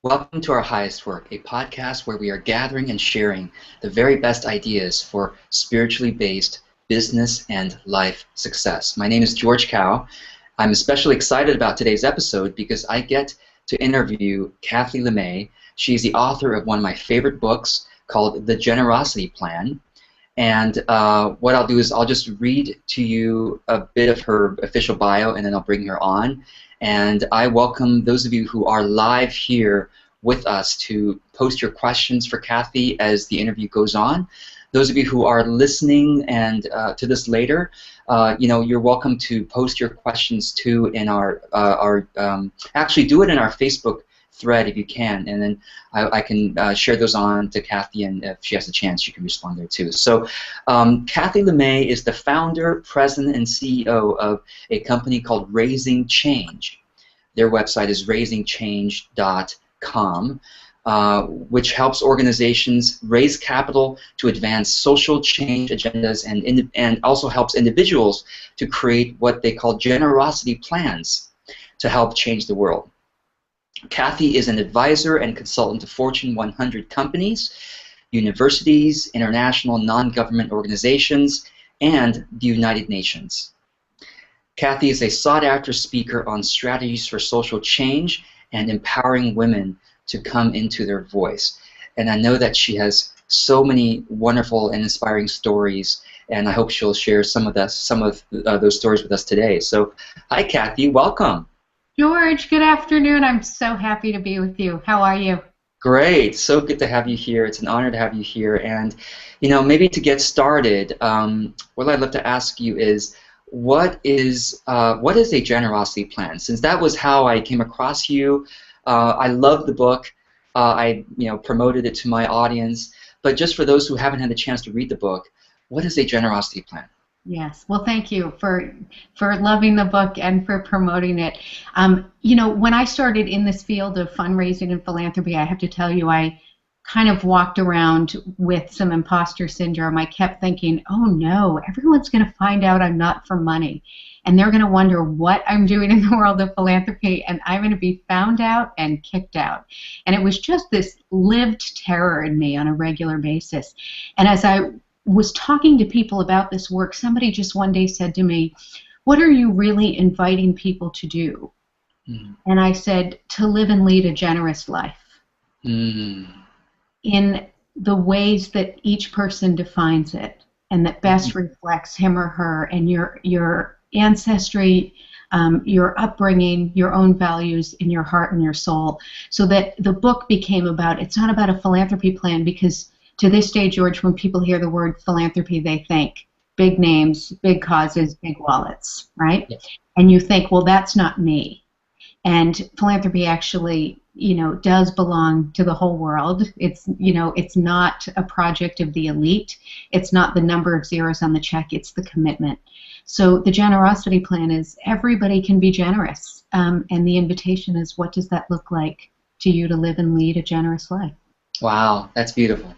Welcome to Our Highest Work, a podcast where we are gathering and sharing the very best ideas for spiritually based business and life success. My name is George Cow. I'm especially excited about today's episode because I get to interview Kathy Lemay. She's the author of one of my favorite books called The Generosity Plan. And what I'll do is I'll just read to you a bit of her official bio, and then I'll bring her on. And I welcome those of you who are live here with us to post your questions for Kathy as the interview goes on. Those of you who are listening and to this later, you're welcome to post your questions too in actually do it in our Facebook thread if you can, and then I can share those on to Kathy, and if she has a chance, she can respond there too. So Kathy Lemay is the founder, president, and CEO of a company called Raising Change. Their website is raisingchange.com, which helps organizations raise capital to advance social change agendas and also helps individuals to create what they call generosity plans to help change the world. Kathy is an advisor and consultant to Fortune 100 companies, universities, international non-government organizations, and the United Nations. Kathy is a sought-after speaker on strategies for social change and empowering women to come into their voice. And I know that she has so many wonderful and inspiring stories, and I hope she'll share some of those stories with us today. So, hi, Kathy. Welcome. George, good afternoon. I'm so happy to be with you. How are you? Great. So good to have you here. It's an honor to have you here. And, maybe to get started, what I'd love to ask you is, what is a generosity plan? Since that was how I came across you, I love the book. I promoted it to my audience. But just for those who haven't had the chance to read the book, what is a generosity plan? Yes. Well, thank you for loving the book and for promoting it. When I started in this field of fundraising and philanthropy, I have to tell you, I kind of walked around with some imposter syndrome. I kept thinking, oh no, everyone's going to find out I'm not for money, and they're going to wonder what I'm doing in the world of philanthropy, and I'm going to be found out and kicked out. And it was just this lived terror in me on a regular basis. And as I was talking to people about this work, somebody just one day said to me, what are you really inviting people to do? Mm. And I said, to live and lead a generous life. Mm. In the ways that each person defines it, and that best reflects him or her and your ancestry, your upbringing, your own values in your heart and your soul. So that the book became about, it's not about a philanthropy plan, because to this day, George, when people hear the word philanthropy, they think big names, big causes, big wallets, right? Yes. And you think, well, that's not me. And philanthropy actually, does belong to the whole world. It's, it's not a project of the elite. It's not the number of zeros on the check. It's the commitment. So the generosity plan is everybody can be generous. And the invitation is, what does that look like to you to live and lead a generous life? Wow, that's beautiful.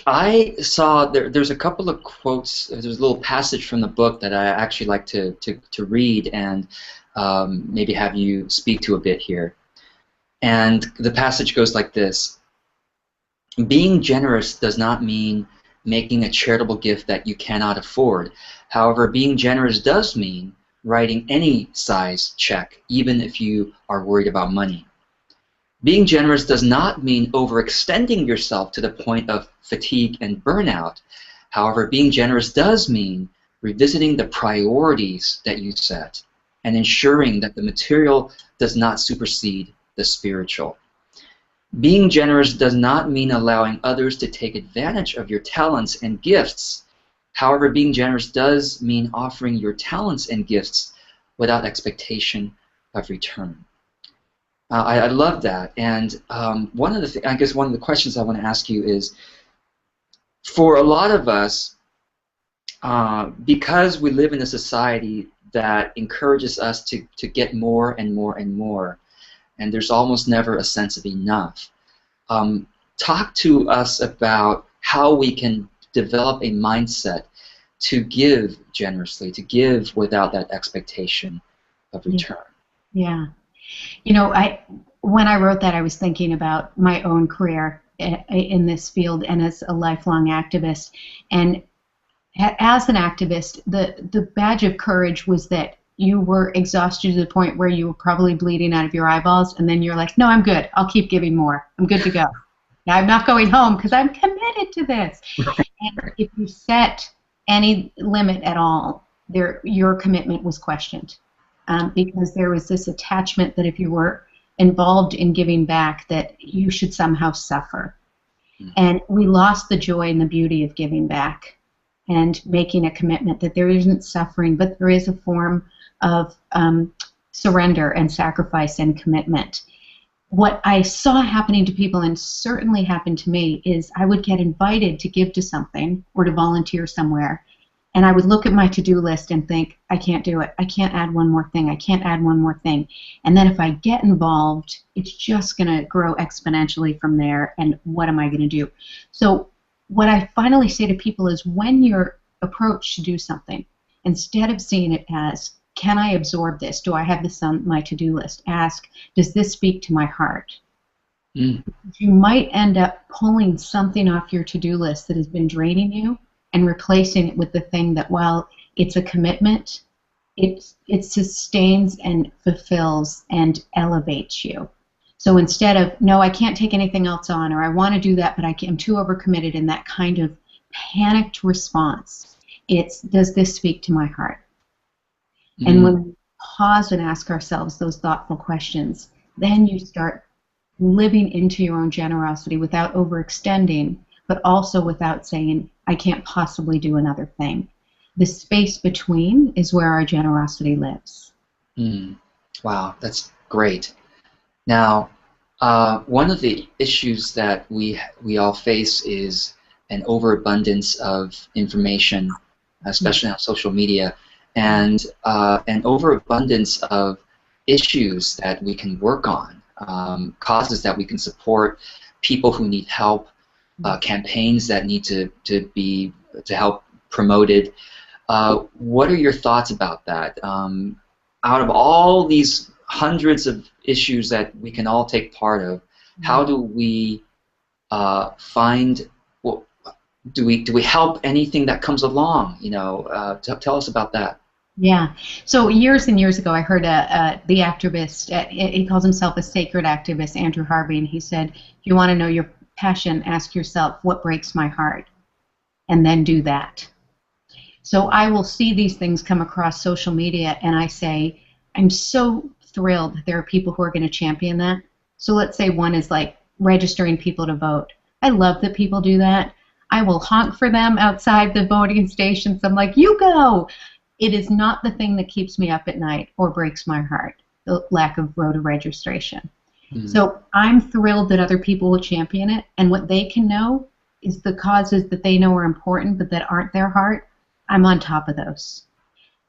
I saw there's a couple of quotes. There's a little passage from the book that I actually like to read and maybe have you speak to a bit here. And the passage goes like this: being generous does not mean making a charitable gift that you cannot afford. However, being generous does mean writing any size check, even if you are worried about money. Being generous does not mean overextending yourself to the point of fatigue and burnout. However, being generous does mean revisiting the priorities that you set and ensuring that the material does not supersede the spiritual. Being generous does not mean allowing others to take advantage of your talents and gifts. However, being generous does mean offering your talents and gifts without expectation of return. I love that, and one of the questions I want to ask you is, for a lot of us, because we live in a society that encourages us to get more and more and more, and there's almost never a sense of enough. Talk to us about how we can develop a mindset to give generously, to give without that expectation of return. Yeah. You know, when I wrote that, I was thinking about my own career in this field and as a lifelong activist. And as an activist, the badge of courage was that you were exhausted to the point where you were probably bleeding out of your eyeballs, and then you're like, no, I'm good. I'll keep giving more. I'm good to go. Now, I'm not going home because I'm committed to this. And if you set any limit at all, your commitment was questioned, because there was this attachment that if you were involved in giving back, that you should somehow suffer. And we lost the joy and the beauty of giving back and making a commitment that there isn't suffering, but there is a form of surrender and sacrifice and commitment. What I saw happening to people, and certainly happened to me, is I would get invited to give to something or to volunteer somewhere, and I would look at my to-do list and think, I can't do it. I can't add one more thing. I can't add one more thing. And then if I get involved, it's just going to grow exponentially from there, and what am I going to do? So what I finally say to people is, when you're approached to do something, instead of seeing it as, can I absorb this? Do I have this on my to-do list? Ask, does this speak to my heart? You might end up pulling something off your to-do list that has been draining you and replacing it with the thing that, while it's a commitment, it sustains and fulfills and elevates you. So instead of, no, I can't take anything else on, or I want to do that, but I'm too overcommitted, in that kind of panicked response, it's, does this speak to my heart? And when we pause and ask ourselves those thoughtful questions, then you start living into your own generosity without overextending, but also without saying, I can't possibly do another thing. The space between is where our generosity lives. Wow, that's great. Now, one of the issues that we all face is an overabundance of information, especially on social media, and an overabundance of issues that we can work on, causes that we can support, people who need help, campaigns that need to help promoted. What are your thoughts about that? Out of all these hundreds of issues that we can all take part of, how do we find? Well, do we help anything that comes along? You know, tell us about that. Yeah. So years and years ago, I heard the activist, he calls himself a sacred activist, Andrew Harvey, and he said, if you want to know your passion, ask yourself, what breaks my heart? And then do that. So I will see these things come across social media, and I say, I'm so thrilled that there are people who are going to champion that. So let's say one is like registering people to vote. I love that people do that. I will honk for them outside the voting stations. I'm like, you go! It is not the thing that keeps me up at night or breaks my heart, the lack of voter registration. So I'm thrilled that other people will champion it, and what they can know is the causes that they know are important but that aren't their heart. I'm on top of those.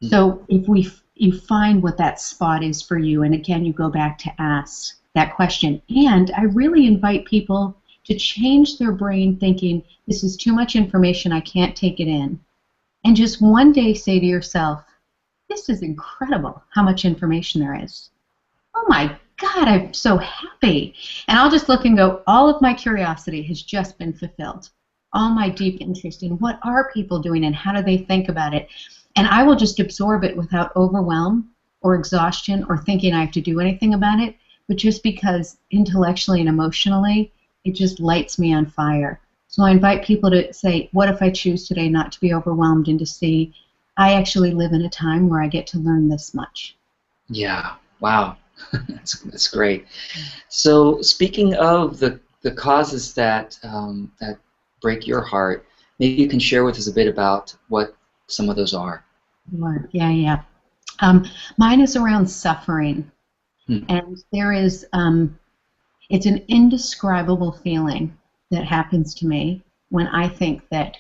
So if you find what that spot is for you, and again you go back to ask that question, and I really invite people to change their brain thinking, this is too much information, I can't take it in. And just one day say to yourself, this is incredible how much information there is. Oh my God, I'm so happy. And I'll just look and go, all of my curiosity has just been fulfilled. All my deep interest in what are people doing and how do they think about it. And I will just absorb it without overwhelm or exhaustion or thinking I have to do anything about it, but just because intellectually and emotionally, it just lights me on fire. So I invite people to say, what if I choose today not to be overwhelmed, and to see, I actually live in a time where I get to learn this much. Yeah, wow. That's great. So speaking of the causes that that break your heart, maybe you can share with us a bit about what some of those are. Sure. Yeah. Mine is around suffering, and there is it's an indescribable feeling that happens to me when I think that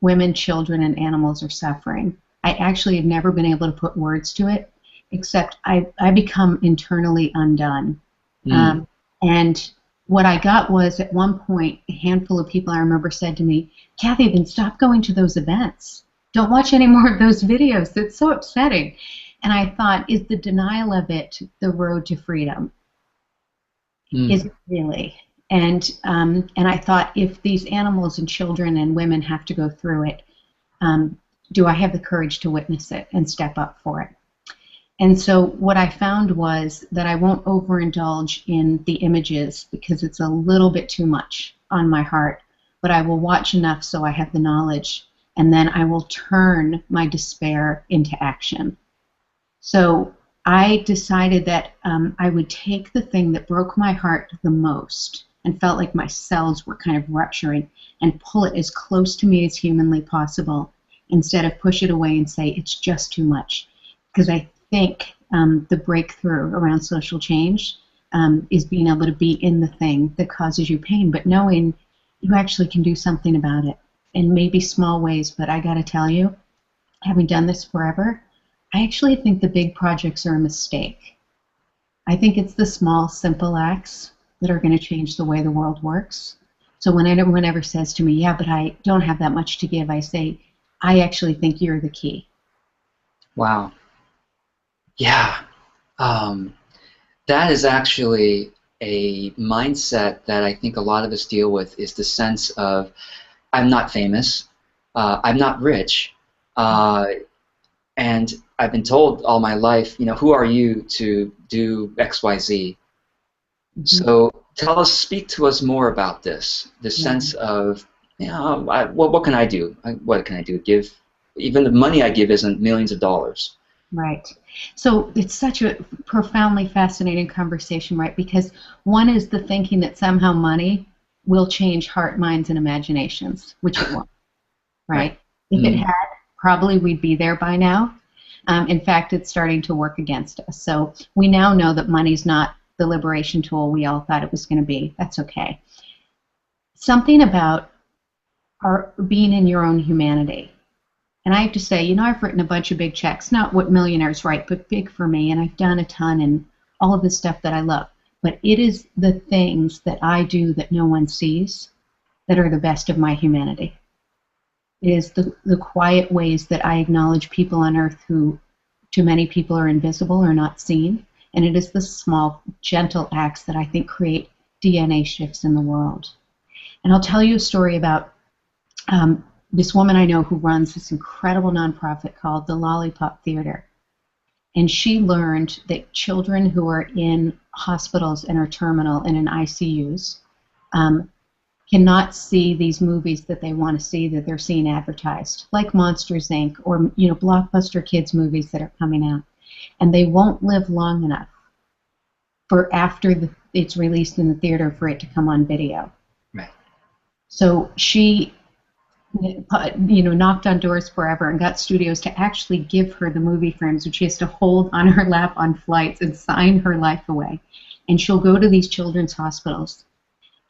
women, children, and animals are suffering. I actually have never been able to put words to it, except I become internally undone. And what I got was, at one point, a handful of people I remember said to me, Kathy, then stop going to those events. Don't watch any more of those videos. It's so upsetting. And I thought, is the denial of it the road to freedom? Is Mm. it really? And I thought, if these animals and children and women have to go through it, do I have the courage to witness it and step up for it? And so what I found was that I won't overindulge in the images because it's a little bit too much on my heart, but I will watch enough so I have the knowledge, and then I will turn my despair into action. So I decided that I would take the thing that broke my heart the most and felt like my cells were kind of rupturing and pull it as close to me as humanly possible instead of push it away and say it's just too much. Because I think the breakthrough around social change is being able to be in the thing that causes you pain, but knowing you actually can do something about it in maybe small ways. But I got to tell you, having done this forever, I actually think the big projects are a mistake. I think it's the small, simple acts that are going to change the way the world works. So when anyone ever says to me, yeah, but I don't have that much to give, I say, I actually think you're the key. Wow. Yeah. Um, that is actually a mindset that I think a lot of us deal with, is the sense of, I'm not famous, I'm not rich, and I've been told all my life, who are you to do X, Y, Z? Mm-hmm. So speak to us more about this sense of, what can I do? What can I do? Give, even the money I give isn't millions of dollars. Right. So it's such a profoundly fascinating conversation, right? Because one is the thinking that somehow money will change heart, minds, and imaginations, which it won't, right? Right. If it Mm. had, probably we'd be there by now. In fact, it's starting to work against us. So we now know that money's not the liberation tool we all thought it was going to be. That's okay. Something about our being in your own humanity. And I have to say, I've written a bunch of big checks, not what millionaires write, but big for me, and I've done a ton and all of the stuff that I love. But it is the things that I do that no one sees that are the best of my humanity. It is the quiet ways that I acknowledge people on earth who to many people are invisible or not seen. And it is the small, gentle acts that I think create DNA shifts in the world. And I'll tell you a story about this woman I know who runs this incredible nonprofit called the Lollipop Theater. And she learned that children who are in hospitals and are terminal and in ICUs cannot see these movies that they want to see that they're seeing advertised, like Monsters, Inc. or blockbuster kids movies that are coming out. And they won't live long enough for after it's released in the theater for it to come on video. Right. So she knocked on doors forever and got studios to actually give her the movie frames, which she has to hold on her lap on flights and sign her life away. And she'll go to these children's hospitals,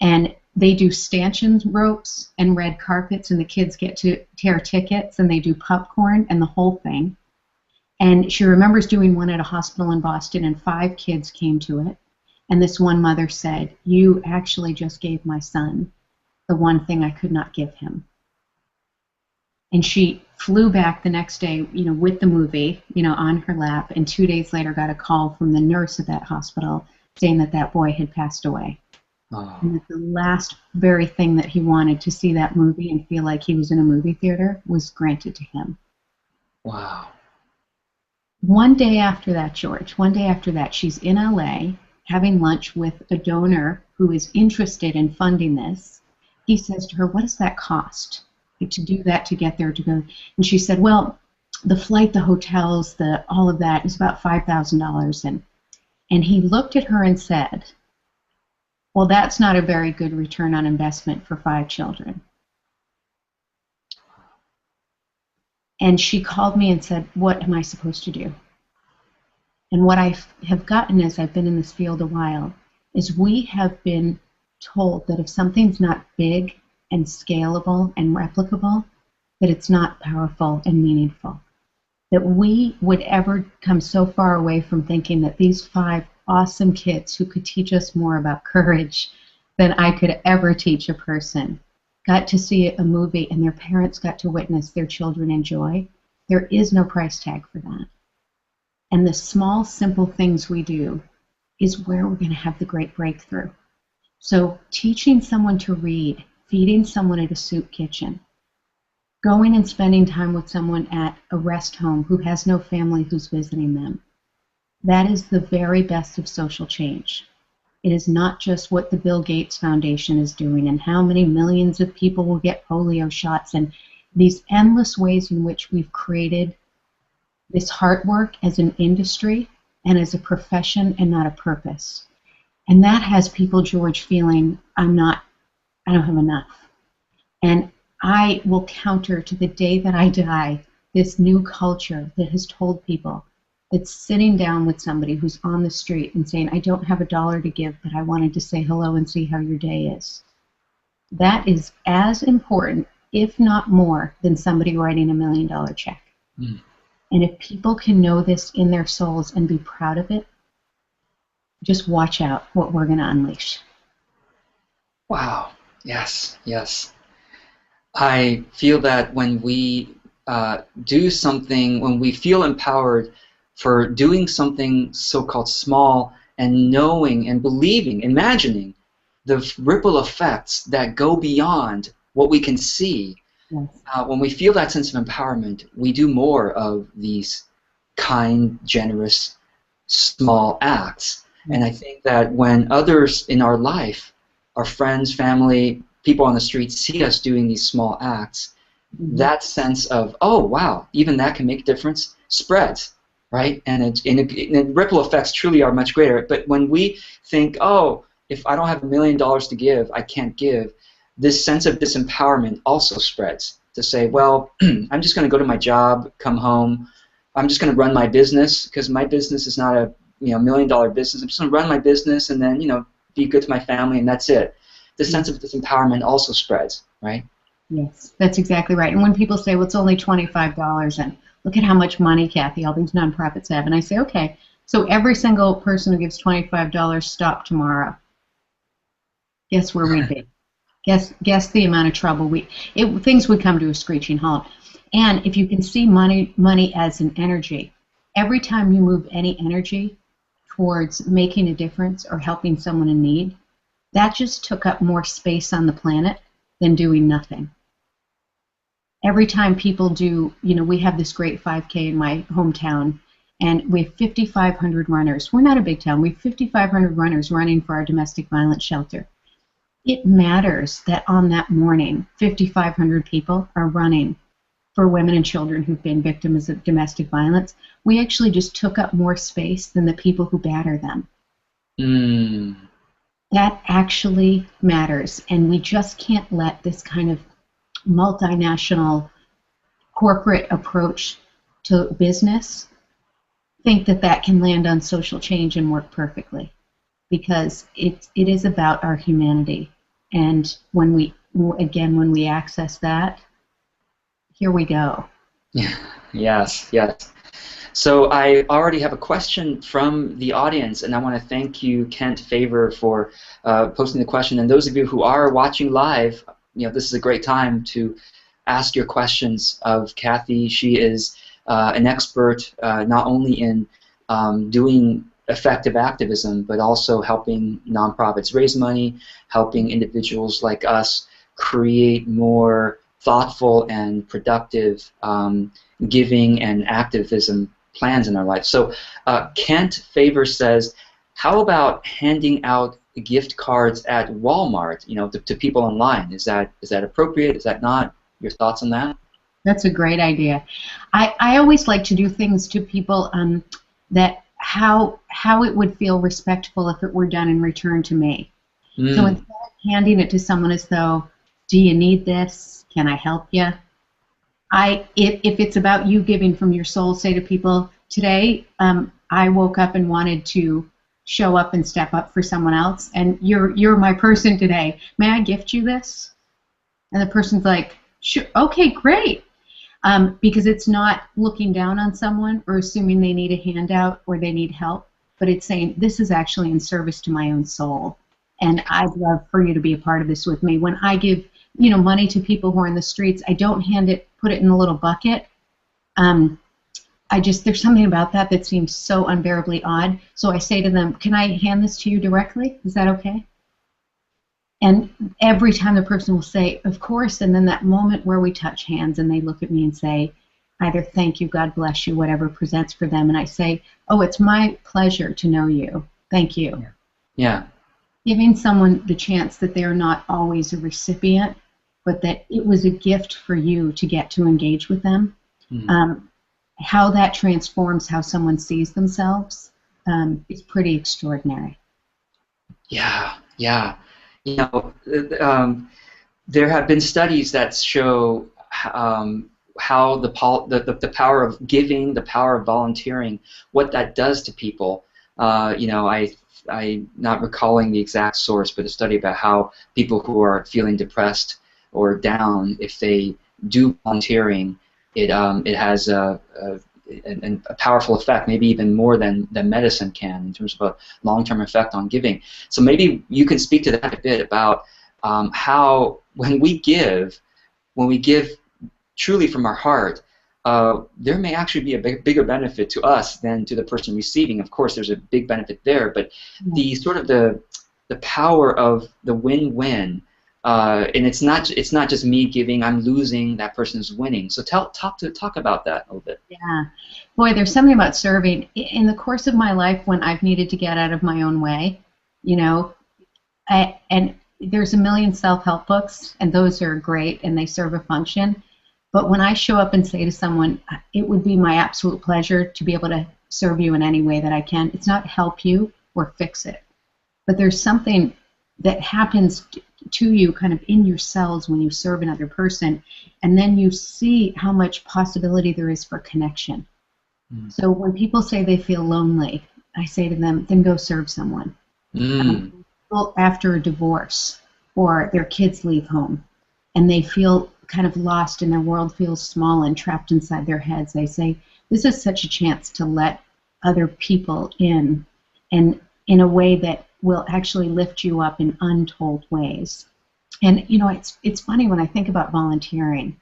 and they do stanchion ropes and red carpets, and the kids get to tear tickets, and they do popcorn and the whole thing. And she remembers doing one at a hospital in Boston, and 5 kids came to it. And this one mother said, "You actually just gave my son the one thing I could not give him." And she flew back the next day, with the movie, on her lap, and 2 days later got a call from the nurse at that hospital saying that that boy had passed away. Oh. And that the last very thing that he wanted, to see that movie and feel like he was in a movie theater, was granted to him. Wow. One day after that, George, she's in LA having lunch with a donor who is interested in funding this. He says to her, "What does that cost to do that, to get there, to go?" And she said, "Well, the flight, the hotels, all of that is about $5,000. And he looked at her and said, "Well, that's not a very good return on investment for 5 children." And she called me and said, "What am I supposed to do?" And what I have gotten, as I've been in this field a while, is we have been told that if something's not big and scalable and replicable, that it's not powerful and meaningful. That we would ever come so far away from thinking that these 5 awesome kids who could teach us more about courage than I could ever teach a person got to see a movie and their parents got to witness their children enjoy. There is no price tag for that. And the small, simple things we do is where we're going to have the great breakthrough. So teaching someone to read, feeding someone at a soup kitchen, going and spending time with someone at a rest home who has no family who's visiting them, that is the very best of social change. It is not just what the Bill Gates Foundation is doing and how many millions of people will get polio shots and these endless ways in which we've created this heart work as an industry and as a profession and not a purpose. And that has people, George, feeling I don't have enough. And I will counter to the day that I die this new culture that has told people that sitting down with somebody who's on the street and saying, I don't have $1 to give, but I wanted to say hello and see how your day is. That is as important, if not more, than somebody writing $1 million check. Mm. And if people can know this in their souls and be proud of it, just watch out what we're going to unleash. Wow. Yes, yes. I feel that when we do something, when we feel empowered for doing something so-called small and knowing and believing, imagining the ripple effects that go beyond what we can see, yes. When we feel that sense of empowerment, we do more of these kind, generous, small acts. Yes. And I think that when others in our life, our friends, family, people on the street see us doing these small acts, mm-hmm. that sense of, oh, wow, even that can make a difference, spreads. Right? And ripple effects truly are much greater. But when we think, oh, if I don't have $1 million to give, I can't give, this sense of disempowerment also spreads to say, well, I'm just going to go to my job, come home, I'm just going to run my business because my business is not a $1 million business. I'm just going to run my business and then be good to my family and that's it. The sense of disempowerment also spreads, right? Yes, that's exactly right. And when people say, well, it's only $25 and look at how much money, Kathy, all these nonprofits have. And I say, okay, so every single person who gives $25 stop tomorrow. Guess where we'd be? Guess the amount of trouble things would come to a screeching halt. And if you can see money as an energy, every time you move any energy towards making a difference or helping someone in need, that just took up more space on the planet than doing nothing. Every time people do, we have this great 5K in my hometown, and we have 5,500 runners. We're not a big town. We have 5,500 runners running for our domestic violence shelter. It matters that on that morning, 5,500 people are running for women and children who've been victims of domestic violence. We actually just took up more space than the people who batter them. Mm. That actually matters, and we just can't let this kind of multinational corporate approach to business think that can land on social change and work perfectly, because it is about our humanity. And when we access that, here we go. Yes. So I already have a question from the audience, and I want to thank you, Kent Favor, for posting the question. And those of you who are watching live, this is a great time to ask your questions of Kathy. She is an expert not only in doing effective activism, but also helping nonprofits raise money, helping individuals like us create more thoughtful and productive giving and activism plans in our life. So Kent Favor says, how about handing out gift cards at Walmart, to people online? Is that appropriate? Is that not? Your thoughts on that? That's a great idea. I always like to do things to people that how it would feel respectful if it were done in return to me. Mm. So instead of handing it to someone as though, do you need this? Can I help you? If it's about you giving from your soul, say to people, today I woke up and wanted to show up and step up for someone else, and you're my person today. May I gift you this? And the person's like, sure, okay, great. Because it's not looking down on someone or assuming they need a handout or they need help, but it's saying, this is actually in service to my own soul, and I'd love for you to be a part of this with me. When I give money to people who are in the streets, I don't put it in a little bucket. there's something about that that seems so unbearably odd. So I say to them, can I hand this to you directly? Is that okay? And every time the person will say, of course, and then that moment where we touch hands and they look at me and say, either thank you, God bless you, whatever presents for them, and I say, oh, it's my pleasure to know you. Thank you. Yeah. Giving someone the chance that they're not always a recipient, but that it was a gift for you to get to engage with them. How that transforms how someone sees themselves is pretty extraordinary. Yeah, yeah. You know, there have been studies that show how the power of giving, the power of volunteering, what that does to people. You know, I'm not recalling the exact source, but a study about how people who are feeling depressed or down, if they do volunteering, it has a powerful effect, maybe even more than medicine can, in terms of a long-term effect on giving. So maybe you can speak to that a bit about how when we give truly from our heart, there may actually be a bigger benefit to us than to the person receiving. Of course, there's a big benefit there, but the sort of the power of the win-win, and it's not just me giving, I'm losing, that person's winning. So talk about that a little bit. Yeah, boy, there's something about serving. In the course of my life, when I've needed to get out of my own way, you know, and there's a million self-help books, and those are great, and they serve a function. But when I show up and say to someone, it would be my absolute pleasure to be able to serve you in any way that I can, it's not help you or fix it. But there's something that happens to you kind of in your cells when you serve another person, and then you see how much possibility there is for connection. So when people say they feel lonely, I say to them, then go serve someone. After a divorce or their kids leave home and they feel kind of lost and their world feels small and trapped inside their heads, I say, this is such a chance to let other people in, and in a way that will actually lift you up in untold ways. And you know, it's funny when I think about volunteering,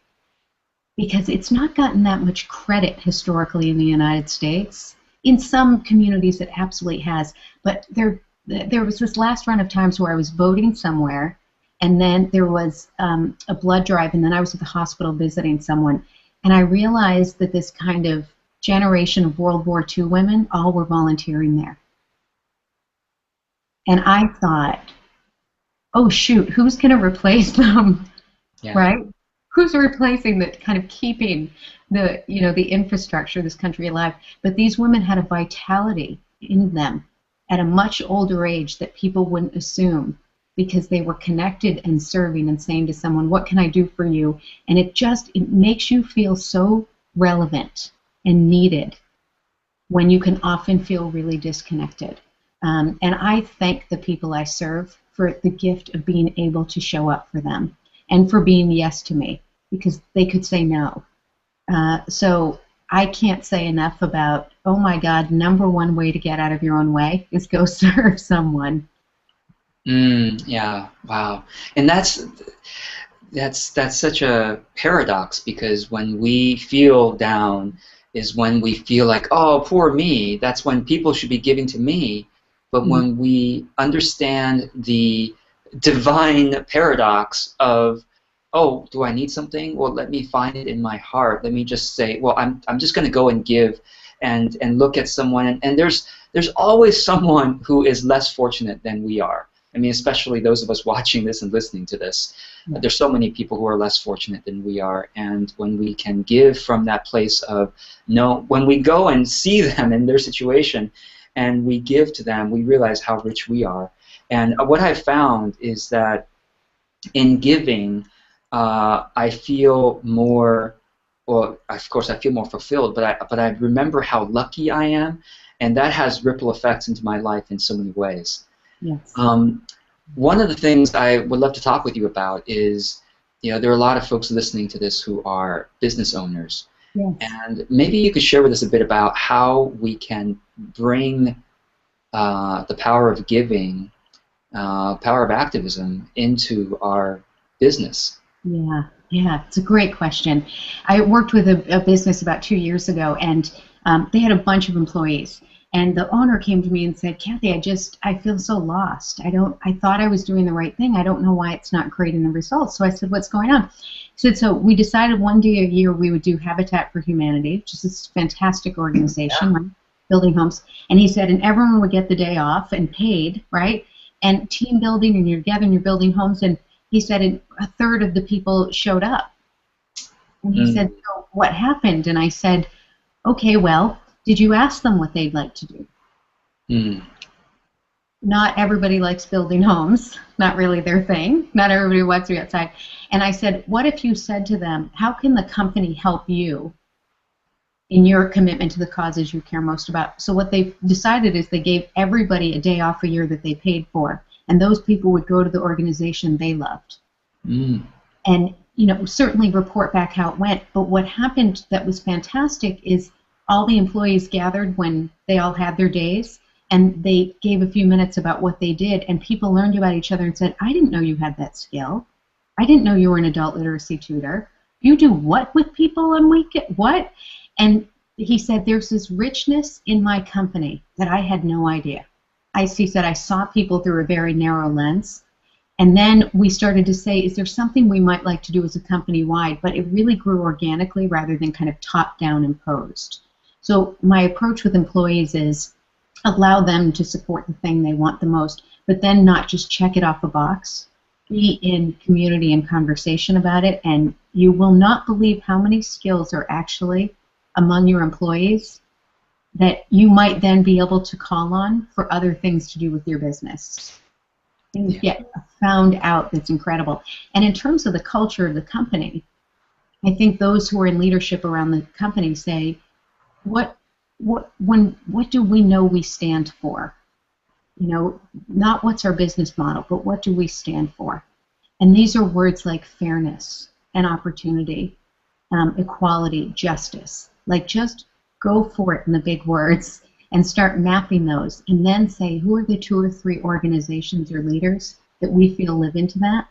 because it's not gotten that much credit historically in the United States. In some communities it absolutely has, but there was this last run of times where I was voting somewhere, and then there was a blood drive, and then I was at the hospital visiting someone, and I realized that this kind of generation of World War II women all were volunteering there. And I thought, oh shoot, who's going to replace them, right? Who's replacing the kind of keeping the, you know, the infrastructure of this country alive? But these women had a vitality in them at a much older age that people wouldn't assume, because they were connected and serving and saying to someone, what can I do for you? And it makes you feel so relevant and needed when you can often feel really disconnected. And I thank the people I serve for the gift of being able to show up for them and for being yes to me, because they could say no. So I can't say enough about, oh my God, number one way to get out of your own way is go serve someone. Yeah, wow. And that's such a paradox, because when we feel down is when we feel like, oh, poor me, that's when people should be giving to me. But when we understand the divine paradox of, oh, do I need something? Well, let me find it in my heart. Let me just say, well, I'm just going to go and give and look at someone. And there's always someone who is less fortunate than we are. I mean, especially those of us watching this and listening to this. There's so many people who are less fortunate than we are. And when we can give from that place of, no, when we go and see them in their situation and we give to them, we realize how rich we are. And what I've found is that in giving, I feel more, well, of course I feel more fulfilled, but I remember how lucky I am, and that has ripple effects into my life in so many ways. Yes. One of the things I would love to talk with you about is, you know, there are a lot of folks listening to this who are business owners. Yes. And maybe you could share with us a bit about how we can bring the power of giving, power of activism into our business. Yeah, it's a great question. I worked with a business about 2 years ago, and They had a bunch of employees. And the owner came to me and said, Kathy, I feel so lost. I thought I was doing the right thing. I don't know why it's not creating the results. So I said, what's going on? He said, so we decided one day a year we would do Habitat for Humanity, which is this fantastic organization, right? Building homes. And he said, and everyone would get the day off and paid, right? And team building, and you're together and you're building homes. And he said, and a third of the people showed up. And he said, so what happened? And I said, okay, well, did you ask them what they'd like to do? Not everybody likes building homes. Not really their thing. Not everybody wants to be outside. And I said, what if you said to them, how can the company help you in your commitment to the causes you care most about? So what they decided is they gave everybody a day off a year that they paid for. And those people would go to the organization they loved. And, you know, certainly report back how it went. But what happened that was fantastic is all the employees gathered when they all had their days, and they gave a few minutes about what they did, and people learned about each other and said, I didn't know you had that skill. I didn't know you were an adult literacy tutor. You do what with people on weekend? What? And he said, there's this richness in my company that I had no idea. He said, I saw people through a very narrow lens. And then we started to say, is there something we might like to do as a company-wide? But it really grew organically rather than kind of top-down imposed. So my approach with employees is allow them to support the thing they want the most, but then not just check it off a box. Be in community and conversation about it, and you will not believe how many skills are actually among your employees that you might then be able to call on for other things to do with your business. Things get found out that's incredible. And in terms of the culture of the company, I think those who are in leadership around the company say, what do we know we stand for? You know, not what's our business model, but what do we stand for? And these are words like fairness and opportunity, equality, justice. Like, just go for it in the big words and start mapping those, and then say, who are the 2 or 3 organizations or leaders that we feel live into that?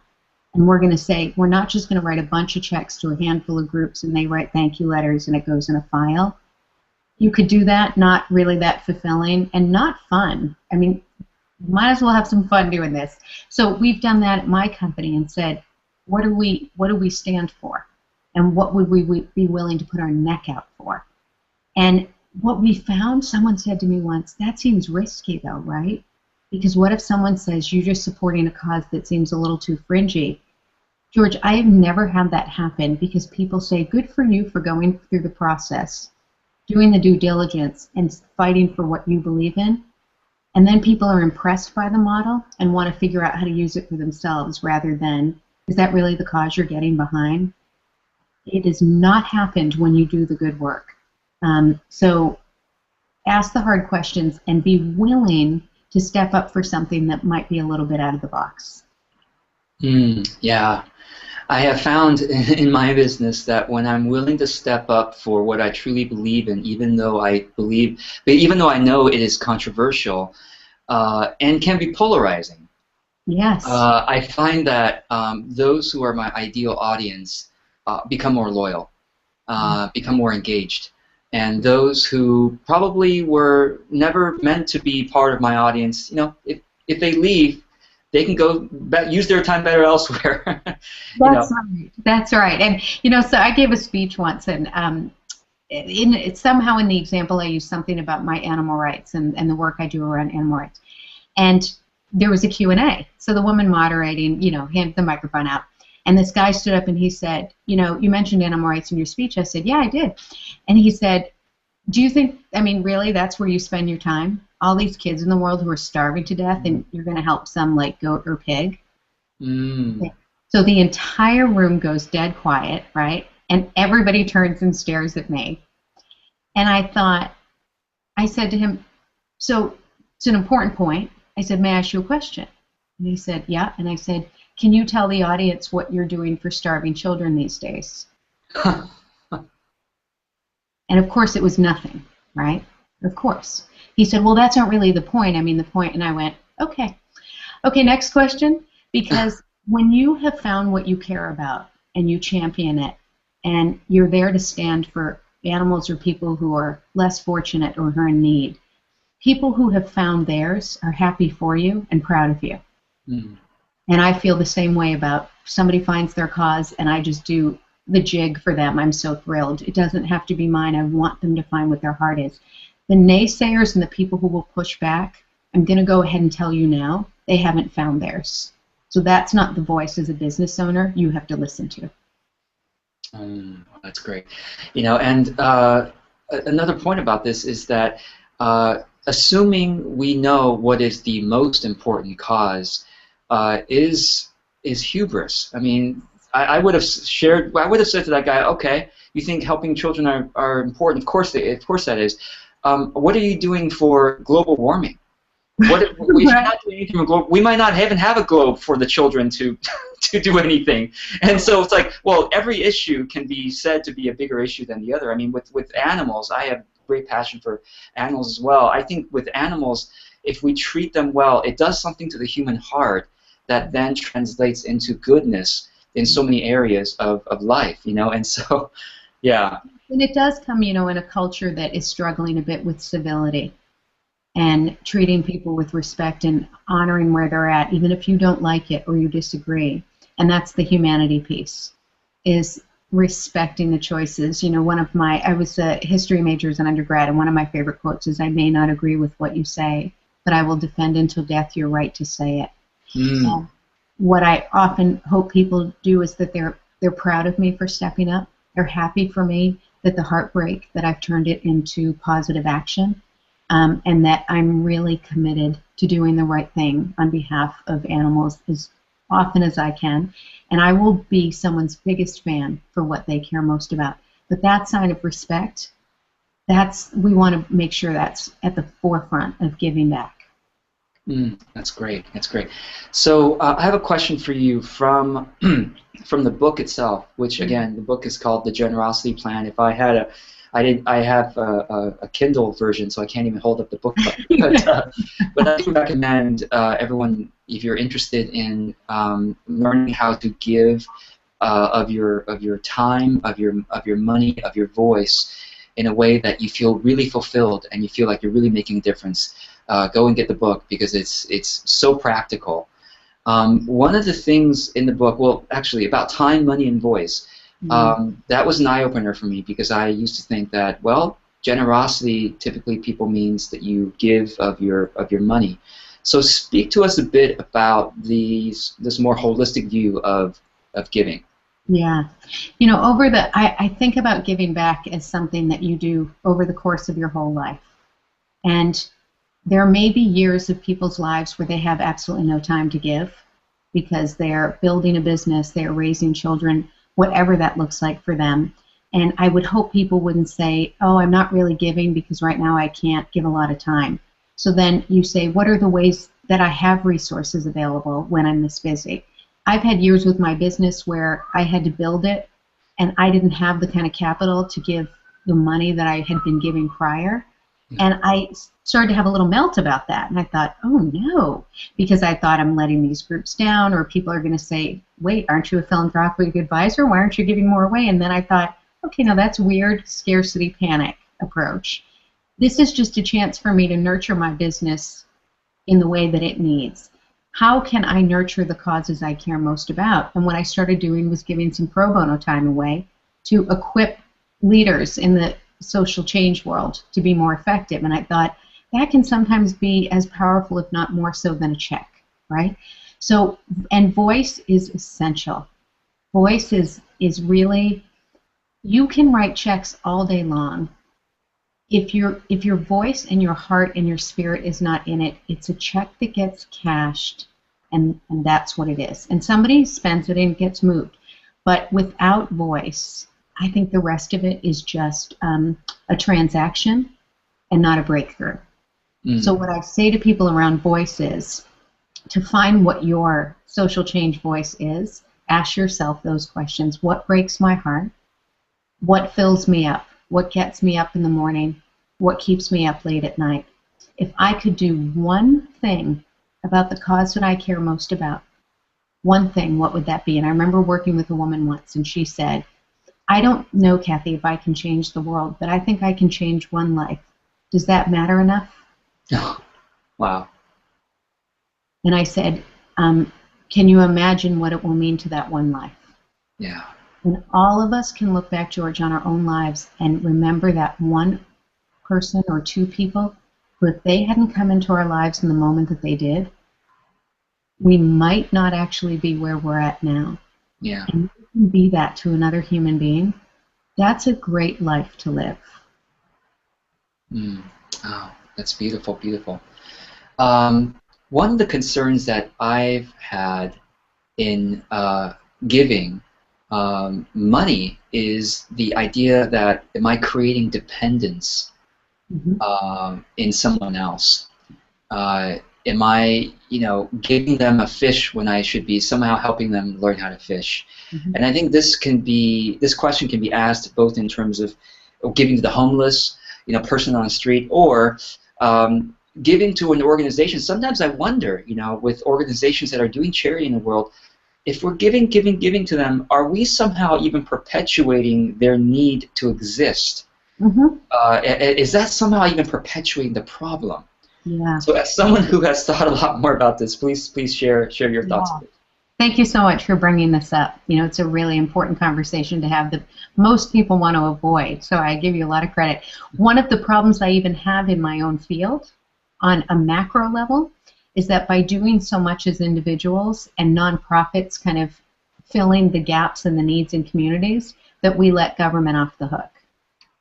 And we're going to say, we're not just going to write a bunch of checks to a handful of groups and they write thank you letters and it goes in a file. You could do that, not really that fulfilling and not fun. I mean, might as well have some fun doing this. So we've done that at my company and said, what do we stand for? And what would we be willing to put our neck out for? And what we found, someone said to me once, that seems risky though, right? Because what if someone says, you're just supporting a cause that seems a little too fringy? George, I have never had that happen, because people say, good for you for going through the process, doing the due diligence, and fighting for what you believe in. And then people are impressed by the model and want to figure out how to use it for themselves, rather than, is that really the cause you're getting behind? It has not happened when you do the good work. So ask the hard questions and be willing to step up for something that might be a little bit out of the box. Yeah. I have found in my business that when I'm willing to step up for what I truly believe in, even though I know it is controversial and can be polarizing, yes, I find that those who are my ideal audience become more loyal, become more engaged. And those who probably were never meant to be part of my audience, you know, if they leave, they can go use their time better elsewhere. That's right. That's right. And you know, so I gave a speech once, and somehow in the example I used something about my animal rights and the work I do around animal rights. And there was a Q&A. So the woman moderating, you know, handed the microphone out. And this guy stood up and he said, you know, you mentioned animal rights in your speech. I said, yeah, I did. And he said, do you think, I mean, really, that's where you spend your time? All these kids in the world who are starving to death, and you're going to help some like goat or pig? Okay. So the entire room goes dead quiet, right? And everybody turns and stares at me. And I said to him, so it's an important point. I said, may I ask you a question? And he said, yeah. And I said, can you tell the audience what you're doing for starving children these days? And of course it was nothing, right? Of course. He said, well, that's not really the point. I mean, the point. And I went, okay. Okay, next question. Because when you have found what you care about and you champion it, and you're there to stand for animals or people who are less fortunate or who are in need. People who have found theirs are happy for you and proud of you. Mm. And I feel the same way about somebody finds their cause and I just do the jig for them. I'm so thrilled. It doesn't have to be mine. I want them to find what their heart is. The naysayers and the people who will push back, I'm going to go ahead and tell you now, they haven't found theirs. So that's not the voice as a business owner you have to listen to. That's great. And another point about this is that assuming we know what is the most important cause is hubris. I mean, I would have said to that guy, okay, you think helping children are important? Of course that is. What are you doing for global warming? If you're not doing anything for global, we might not even have a globe for the children to do anything. And so it's like, well, every issue can be said to be a bigger issue than the other. I mean, with animals, I have great passion for animals as well. I think with animals, if we treat them well, it does something to the human heart that then translates into goodness in so many areas of life, and so, yeah. And it does come, in a culture that is struggling a bit with civility and treating people with respect and honoring where they're at, even if you don't like it or you disagree. And that's the humanity piece, is respecting the choices. I was a history major as an undergrad, and one of my favorite quotes is, "I may not agree with what you say, but I will defend until death your right to say it." Mm. What I often hope people do is that they're proud of me for stepping up. They're happy for me that the heartbreak, that I've turned it into positive action, and that I'm really committed to doing the right thing on behalf of animals as often as I can. And I will be someone's biggest fan for what they care most about. But that sign of respect, we want to make sure that's at the forefront of giving back. That's great. That's great. So I have a question for you from the book itself, which again, the book is called The Generosity Plan. If I had I have a Kindle version, so I can't even hold up the book. But I do recommend everyone, if you're interested in learning how to give of your time, of your money, of your voice, in a way that you feel really fulfilled and you feel like you're really making a difference. Go and get the book, because it's so practical. One of the things in the book, well, actually, about time, money, and voice, that was an eye-opener for me, because I used to think that, well, generosity typically people means that you give of your money. So speak to us a bit about this more holistic view of giving. Yeah. I think about giving back as something that you do over the course of your whole life. And there may be years of people's lives where they have absolutely no time to give because they're building a business, they're raising children, whatever that looks like for them. And I would hope people wouldn't say, oh, I'm not really giving because right now I can't give a lot of time. So then you say, what are the ways that I have resources available when I'm this busy? I've had years with my business where I had to build it and I didn't have the kind of capital to give the money that I had been giving prior. And I started to have a little melt about that. And I thought, oh, no, because I thought I'm letting these groups down, or people are going to say, wait, aren't you a philanthropic advisor? Why aren't you giving more away? And then I thought, okay, now that's weird scarcity panic approach. This is just a chance for me to nurture my business in the way that it needs. How can I nurture the causes I care most about? And what I started doing was giving some pro bono time away to equip leaders in the social change world to be more effective. And I thought that can sometimes be as powerful, if not more so, than a check, right? So, and voice is essential. Voice is really, you can write checks all day long. If your voice and your heart and your spirit is not in it, it's a check that gets cashed, and that's what it is. And somebody spends it and it gets moved. But without voice, I think the rest of it is just a transaction and not a breakthrough. So what I say to people around voice is to find what your social change voice is. Ask yourself those questions. What breaks my heart? What fills me up? What gets me up in the morning? What keeps me up late at night? If I could do one thing about the cause that I care most about, one thing, what would that be? And I remember working with a woman once, and she said, I don't know, Kathy, if I can change the world, but I think I can change one life. Does that matter enough? Wow. And I said, can you imagine what it will mean to that one life? Yeah. And all of us can look back, George, on our own lives and remember that one person or two people who, if they hadn't come into our lives in the moment that they did, we might not actually be where we're at now. Yeah. And you can be that to another human being. That's a great life to live. Oh, that's beautiful, beautiful. One of the concerns that I've had in giving money is the idea that am I creating dependence in someone else? Am I, giving them a fish when I should be somehow helping them learn how to fish? And I think this question can be asked both in terms of giving to the homeless, person on the street, or giving to an organization. Sometimes I wonder, with organizations that are doing charity in the world, if we're giving to them, are we somehow even perpetuating their need to exist? Is that somehow even perpetuating the problem? Yeah. So as someone who has thought a lot more about this, please share your thoughts on it. Thank you so much for bringing this up. It's a really important conversation to have that most people want to avoid, so I give you a lot of credit. One of the problems I even have in my own field on a macro level is that by doing so much as individuals and nonprofits kind of filling the gaps and the needs in communities, that we let government off the hook.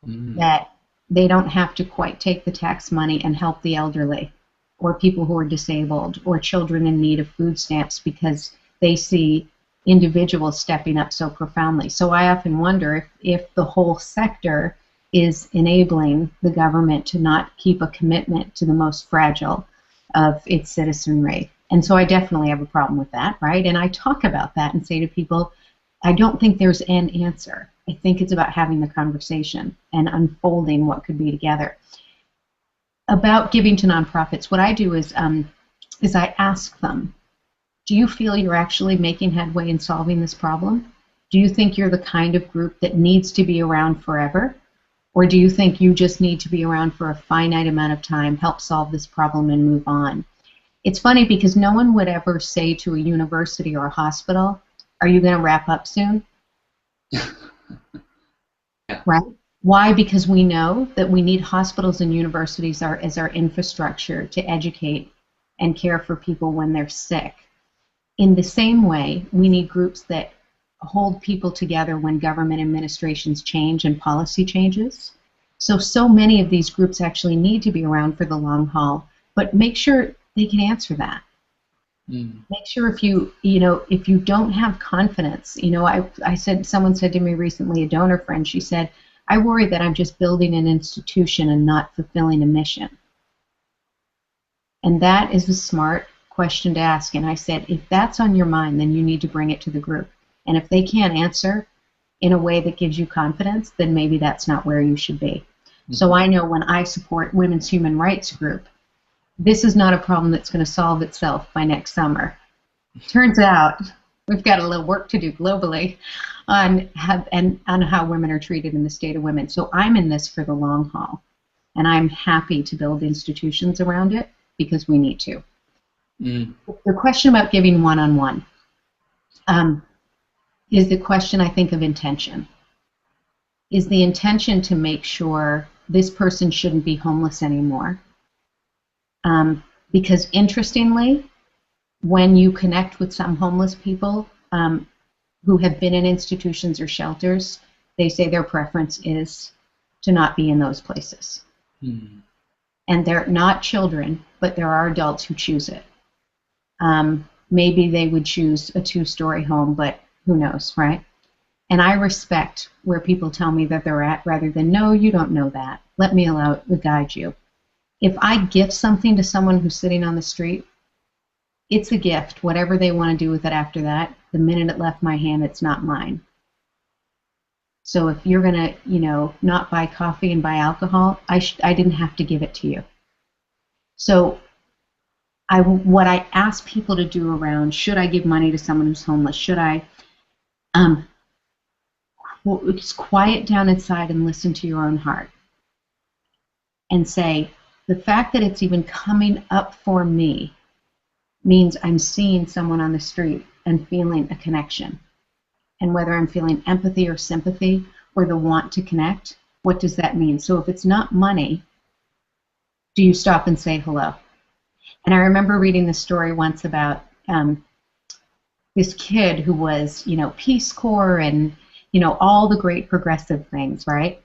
That they don't have to quite take the tax money and help the elderly or people who are disabled or children in need of food stamps because they see individuals stepping up so profoundly. So I often wonder if the whole sector is enabling the government to not keep a commitment to the most fragile of its citizenry. And so I definitely have a problem with that, right? And I talk about that and say to people, I don't think there's an answer. I think it's about having the conversation and unfolding what could be together. About giving to nonprofits, what I do is I ask them, do you feel you're actually making headway in solving this problem? Do you think you're the kind of group that needs to be around forever? Or do you think you just need to be around for a finite amount of time, help solve this problem, and move on? It's funny because no one would ever say to a university or a hospital, are you going to wrap up soon? Yeah. Right? Why? Because we know that we need hospitals and universities as our infrastructure to educate and care for people when they're sick. In the same way, we need groups that hold people together when government administrations change and policy changes. So many of these groups actually need to be around for the long haul, but make sure they can answer that. Make sure if you don't have confidence, someone said to me recently, a donor friend, she said, I worry that I'm just building an institution and not fulfilling a mission. And that is a smart question to ask. And I said, if that's on your mind, then you need to bring it to the group. And if they can't answer in a way that gives you confidence, then maybe that's not where you should be. So I know when I support Women's Human Rights Group, this is not a problem that's going to solve itself by next summer. Turns out we've got a little work to do globally on how women are treated in the state of women. So I'm in this for the long haul, and I'm happy to build institutions around it because we need to. The question about giving one-on-one is the question, I think, of intention. Is the intention to make sure this person shouldn't be homeless anymore? Because interestingly, when you connect with some homeless people who have been in institutions or shelters, they say their preference is to not be in those places. And they're not children, but there are adults who choose it. Maybe they would choose a 2-story home, but who knows, right? And I respect where people tell me that they're at rather than, no, you don't know that. Let me guide you. If I gift something to someone who's sitting on the street, it's a gift. Whatever they want to do with it after that, the minute it left my hand, it's not mine. So if you're going to, not buy coffee and buy alcohol, I didn't have to give it to you. So what I ask people to do around, should I give money to someone who's homeless? Should I Well, just quiet down inside and listen to your own heart and say, the fact that it's even coming up for me means I'm seeing someone on the street and feeling a connection. And whether I'm feeling empathy or sympathy or the want to connect, what does that mean? So if it's not money, do you stop and say hello? And I remember reading this story once about this kid who was, Peace Corps and, all the great progressive things, right?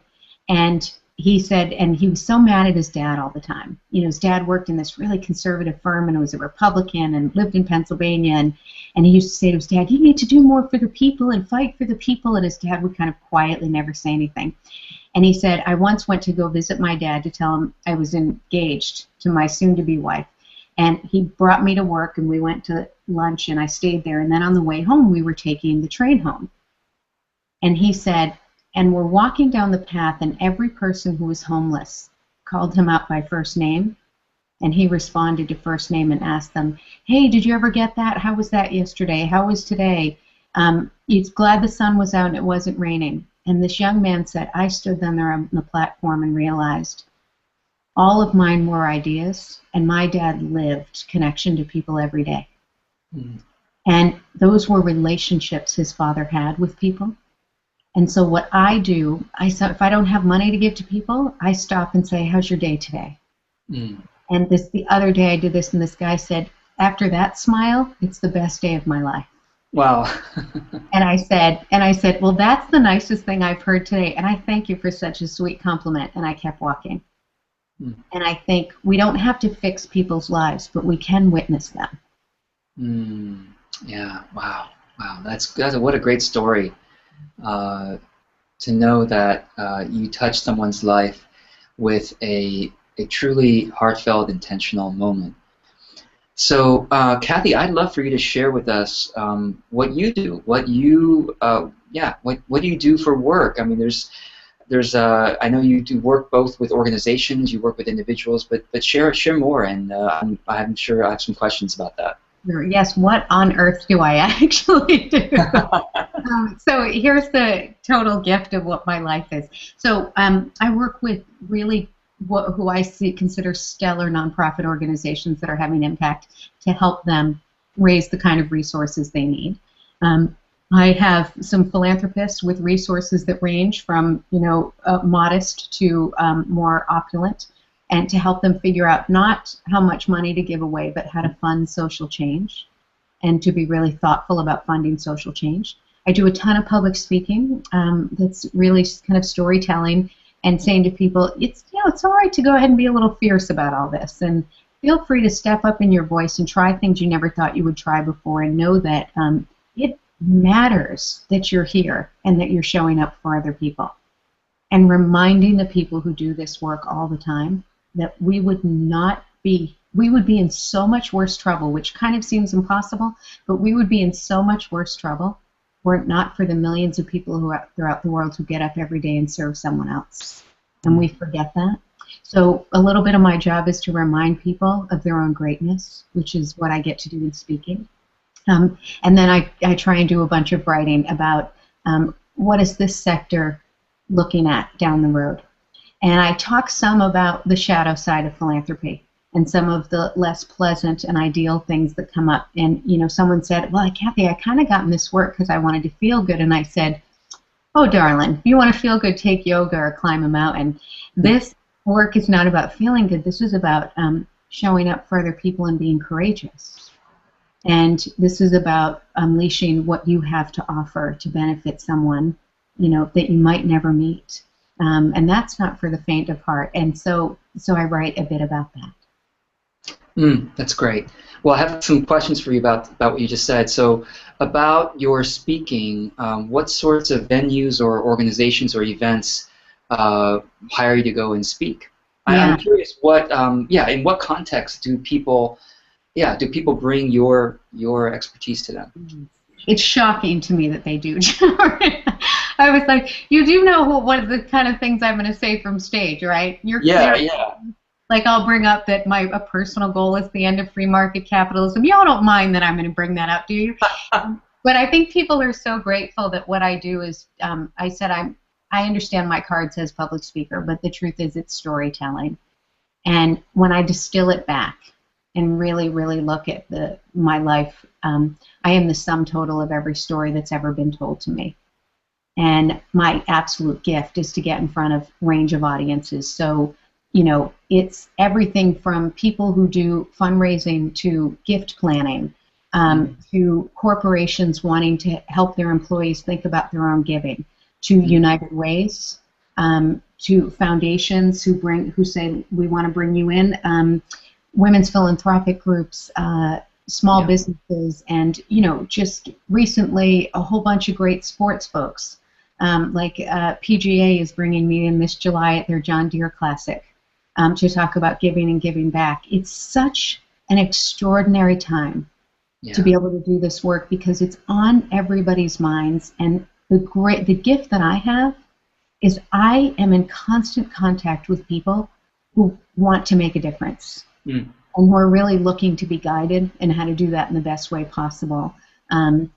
And he said, and he was so mad at his dad all the time. His dad worked in this really conservative firm and was a Republican and lived in Pennsylvania. And he used to say to his dad, you need to do more for the people and fight for the people. And his dad would kind of quietly never say anything. And he said, I once went to go visit my dad to tell him I was engaged to my soon-to-be wife. And he brought me to work, and we went to lunch, and I stayed there. And then on the way home, we were taking the train home. And he said, and we're walking down the path, and every person who was homeless called him up by first name, and he responded to first name and asked them, hey, did you ever get that? How was that yesterday? How was today? He's glad the sun was out and it wasn't raining. And this young man said, I stood then there on the platform and realized all of mine were ideas, and my dad lived connection to people every day. Mm. And those were relationships his father had with people. And so what I do, if I don't have money to give to people, I stop and say, how's your day today? Mm. And the other day I did this, and this guy said, after that smile, it's the best day of my life. Wow. and I said, well, that's the nicest thing I've heard today, and I thank you for such a sweet compliment, and I kept walking. Mm. And I think we don't have to fix people's lives, but we can witness them. Mm. Yeah, wow. That's what a great story. To know that you touched someone's life with a truly heartfelt, intentional moment. So, Kathy, I'd love for you to share with us what you do. What do you do for work? I mean, there's I know you do work both with organizations, you work with individuals, but share more, and I'm sure I have some questions about that. Yes, what on earth do I actually do? So here's the total gift of what my life is. So I work with really who I consider stellar nonprofit organizations that are having impact to help them raise the kind of resources they need. I have some philanthropists with resources that range from modest to more opulent, and to help them figure out not how much money to give away, but how to fund social change, and to be really thoughtful about funding social change. I do a ton of public speaking that's really kind of storytelling and saying to people, it's all right to go ahead and be a little fierce about all this, and feel free to step up in your voice and try things you never thought you would try before, and know that it matters that you're here and that you're showing up for other people. And reminding the people who do this work all the time that we would be in so much worse trouble, which kind of seems impossible, but we would be in so much worse trouble were it not for the millions of people who are throughout the world who get up every day and serve someone else. And we forget that. So a little bit of my job is to remind people of their own greatness, which is what I get to do in speaking. And then I try and do a bunch of writing about what is this sector looking at down the road. And I talk some about the shadow side of philanthropy and some of the less pleasant and ideal things that come up. And, someone said, well, Kathy, I kind of got in this work because I wanted to feel good. And I said, oh, darling, if you want to feel good, take yoga or climb a mountain. This work is not about feeling good. This is about showing up for other people and being courageous. And this is about unleashing what you have to offer to benefit someone, that you might never meet. And that's not for the faint of heart. And so I write a bit about that. That's great. Well, I have some questions for you about what you just said. So about your speaking, what sorts of venues or organizations or events hire you to go and speak? Yeah. I'm curious in what context do people bring your expertise to them? It's shocking to me that they do. I was like, you do know what the kind of things I'm going to say from stage, right? Yeah. Like I'll bring up that a personal goal is the end of free market capitalism. Y'all don't mind that I'm going to bring that up, do you? But I think people are so grateful that what I do is, I said I understand my card says public speaker, but the truth is it's storytelling. And when I distill it back and really, really look at my life, I am the sum total of every story that's ever been told to me. And my absolute gift is to get in front of a range of audiences. So, it's everything from people who do fundraising to gift planning, to corporations wanting to help their employees think about their own giving, to United Ways, to foundations who say we want to bring you in, women's philanthropic groups, small businesses, and just recently a whole bunch of great sports folks. Like PGA is bringing me in this July at their John Deere Classic to talk about giving and giving back. It's such an extraordinary time to be able to do this work because it's on everybody's minds. And the gift that I have is I am in constant contact with people who want to make a difference and who are really looking to be guided in how to do that in the best way possible. And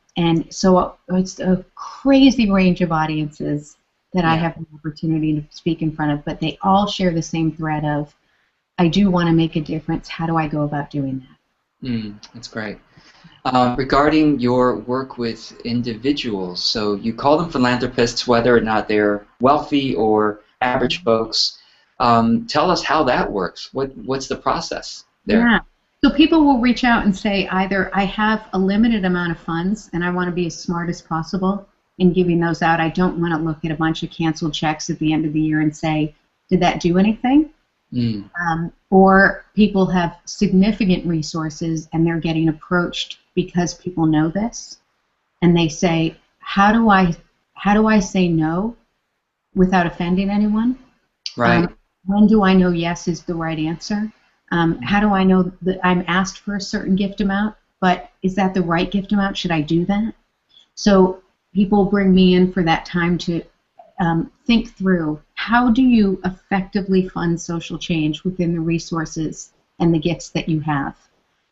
so it's a crazy range of audiences that I have an opportunity to speak in front of, but they all share the same thread of, I do want to make a difference. How do I go about doing that? That's great. Regarding your work with individuals, so you call them philanthropists, whether or not they're wealthy or average folks. Tell us how that works. What's the process there? Yeah. So people will reach out and say either I have a limited amount of funds and I want to be as smart as possible in giving those out. I don't want to look at a bunch of canceled checks at the end of the year and say, did that do anything? Or people have significant resources and they're getting approached because people know this, and they say, how do I say no without offending anyone? Right. When do I know yes is the right answer? How do I know that I'm asked for a certain gift amount, but is that the right gift amount? Should I do that? So people bring me in for that time to think through, how do you effectively fund social change within the resources and the gifts that you have?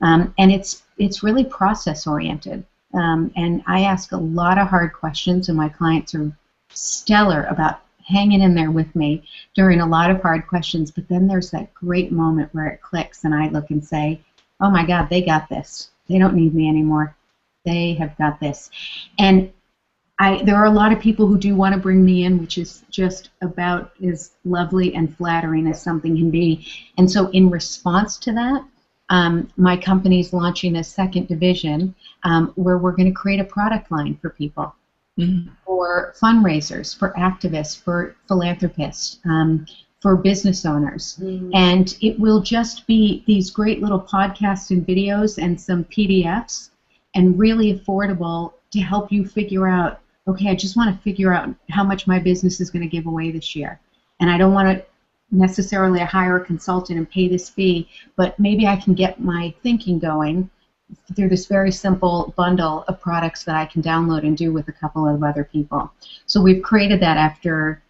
And it's really process oriented. And I ask a lot of hard questions, and my clients are stellar about hanging in there with me during a lot of hard questions, but then there's that great moment where it clicks and I look and say, oh my God, they got this. They don't need me anymore. They have got this. And there are a lot of people who do want to bring me in, which is just about as lovely and flattering as something can be. And so in response to that, my company's launching a second division where we're going to create a product line for people. For fundraisers, for activists, for philanthropists, for business owners. And it will just be these great little podcasts and videos and some PDFs, and really affordable to help you figure out, okay, I just want to figure out how much my business is going to give away this year. And I don't want to necessarily hire a consultant and pay this fee, but maybe I can get my thinking going through this very simple bundle of products that I can download and do with a couple of other people. So we've created that after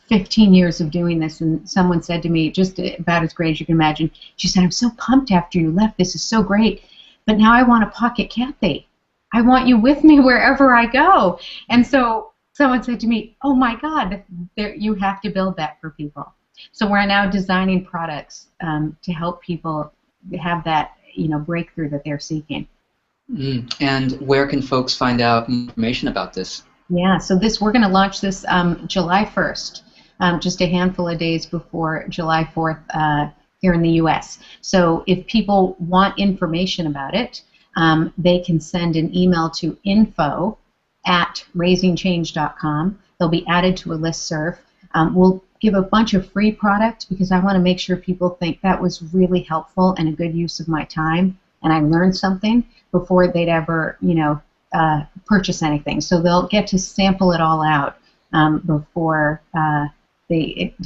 15 years of doing this, and someone said to me, just about as great as you can imagine, she said, I'm so pumped after you left, this is so great, but now I want a pocket Kathy. I want you with me wherever I go. And so someone said to me, oh my God, you have to build that for people. So we're now designing products to help people have that breakthrough that they're seeking. And where can folks find out information about this? Yeah, so we're going to launch this July 1st, just a handful of days before July 4th here in the U.S. So if people want information about it, they can send an email to info@raisingchange.com. They'll be added to a listserv. We'll give a bunch of free product because I want to make sure people think that was really helpful and a good use of my time, and I learned something before they'd ever, purchase anything. So they'll get to sample it all out before to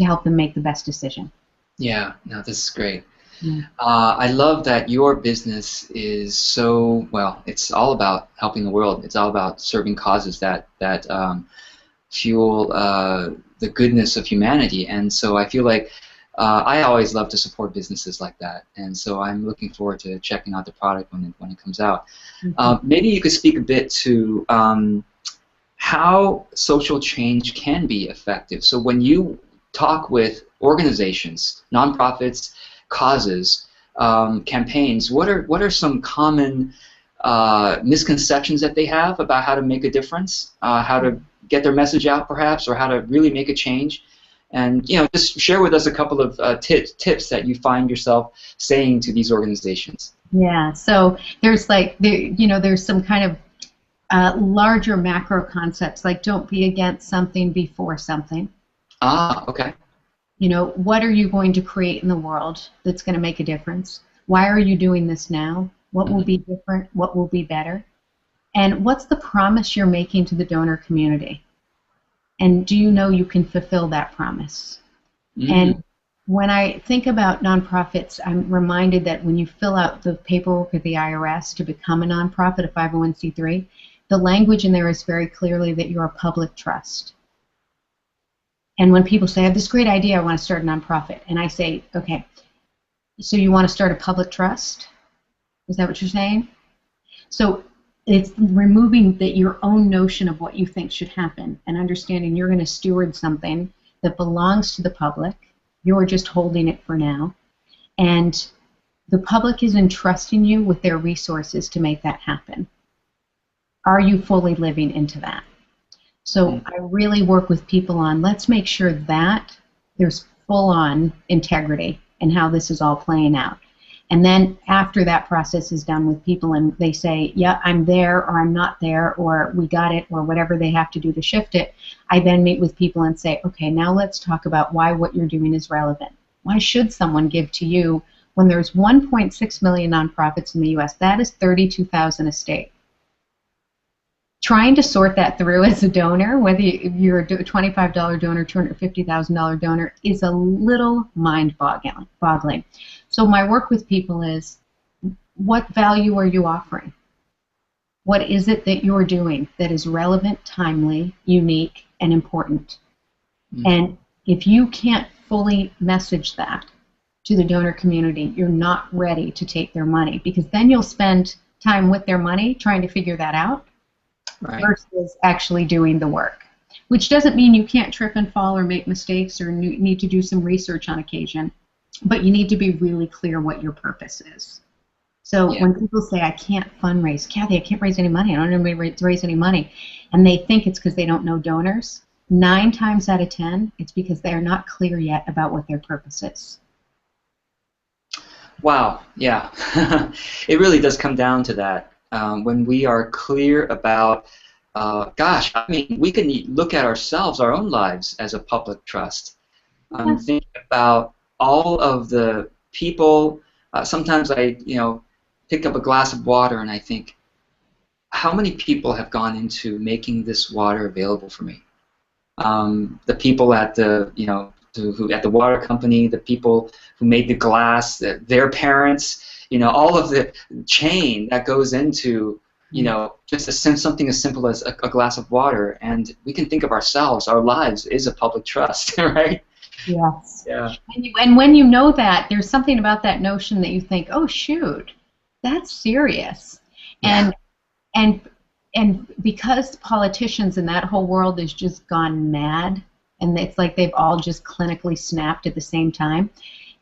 help them make the best decision. Yeah, no, this is great. Yeah. I love that your business is so, well, it's all about helping the world. It's all about serving causes that fuel the goodness of humanity. And so I feel like I always love to support businesses like that, and so I'm looking forward to checking out the product when it comes out. Maybe you could speak a bit to how social change can be effective. So when you talk with organizations, nonprofits, causes, campaigns, what are some common misconceptions that they have about how to make a difference, how to get their message out, perhaps, or how to really make a change? And just share with us a couple of tips that you find yourself saying to these organizations. Yeah. So there's there's some kind of larger macro concepts, like don't be against something before something. Ah, okay. What are you going to create in the world that's going to make a difference? Why are you doing this now? What will be different? What will be better? And what's the promise you're making to the donor community? And do you know you can fulfill that promise? And when I think about nonprofits, I'm reminded that when you fill out the paperwork with the IRS to become a nonprofit, a 501c3, the language in there is very clearly that you're a public trust. And when people say, I have this great idea, I want to start a nonprofit, and I say, okay, so you want to start a public trust? Is that what you're saying? So it's removing your own notion of what you think should happen and understanding you're going to steward something that belongs to the public. You're just holding it for now. And the public is entrusting you with their resources to make that happen. Are you fully living into that? So I really work with people on, let's make sure that there's full-on integrity in how this is all playing out. And then after that process is done with people and they say, yeah, I'm there, or I'm not there, or we got it, or whatever they have to do to shift it, I then meet with people and say, okay, now let's talk about why what you're doing is relevant. Why should someone give to you when there's 1.6 million nonprofits in the U.S.? That is 32,000 a state. Trying to sort that through as a donor, whether you're a $25 donor, $250,000 donor, is a little mind-boggling. So my work with people is, what value are you offering? What is it that you're doing that is relevant, timely, unique, and important? And if you can't fully message that to the donor community, you're not ready to take their money, because then you'll spend time with their money trying to figure that out. Right. Versus actually doing the work, which doesn't mean you can't trip and fall or make mistakes or need to do some research on occasion, but you need to be really clear what your purpose is. So when people say, I can't fundraise, Kathy, I can't raise any money, I don't know anybody to raise any money, and they think it's because they don't know donors, 9 times out of 10, it's because they're not clear yet about what their purpose is. Wow, yeah. It really does come down to that. When we are clear about, gosh, I mean, we can look at ourselves, our own lives, as a public trust. Think about all of the people. Sometimes I, pick up a glass of water and I think, how many people have gone into making this water available for me? The people at the, who at the water company, the people who made the glass, their parents. All of the chain that goes into, just something as simple as a glass of water. And we can think of ourselves, our lives is a public trust, right? Yes. Yeah. And when you know that, there's something about that notion that you think, oh, shoot, that's serious. Yeah. And because politicians in that whole world has just gone mad, and it's like they've all just clinically snapped at the same time,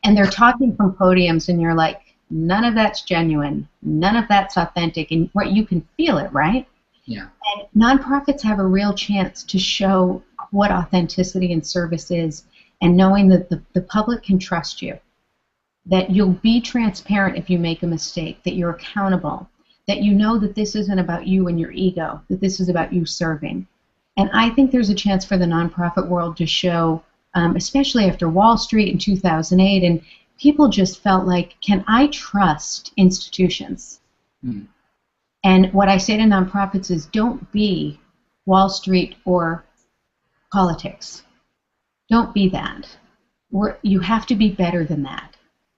and they're talking from podiums, and you're like, none of that's genuine. None of that's authentic. And you can feel it, right? Yeah. And nonprofits have a real chance to show what authenticity and service is, and knowing that the public can trust you, that you'll be transparent if you make a mistake, that you're accountable, that you know that this isn't about you and your ego, that this is about you serving. And I think there's a chance for the nonprofit world to show, especially after Wall Street in 2008, and people just felt like, can I trust institutions? And what I say to nonprofits is, don't be Wall Street or politics. Don't be that. You have to be better than that.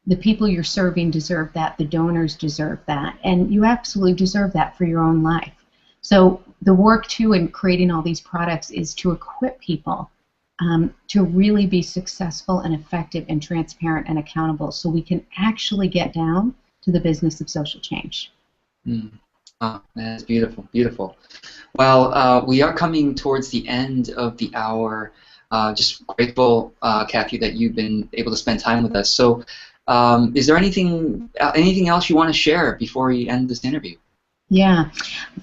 The people you're serving deserve that. The donors deserve that. And you absolutely deserve that for your own life. So the work, too, in creating all these products is to equip people to really be successful and effective and transparent and accountable, so we can actually get down to the business of social change. Oh, that's beautiful, beautiful. Well, we are coming towards the end of the hour. Just grateful, Kathy, that you've been able to spend time with us. So, is there anything else you want to share before we end this interview? Yeah.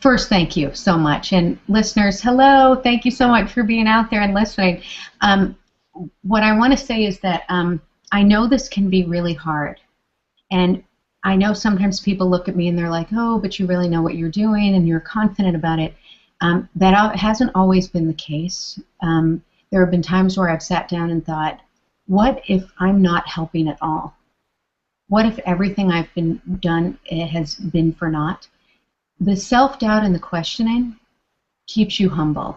First, thank you so much. And listeners, hello. Thank you so much for being out there and listening. What I want to say is that I know this can be really hard. And I know sometimes people look at me and they're like, oh, but you really know what you're doing and you're confident about it. That hasn't always been the case. There have been times where I've sat down and thought, what if I'm not helping at all? What if everything I've been done has been for naught? The self-doubt and the questioning keeps you humble.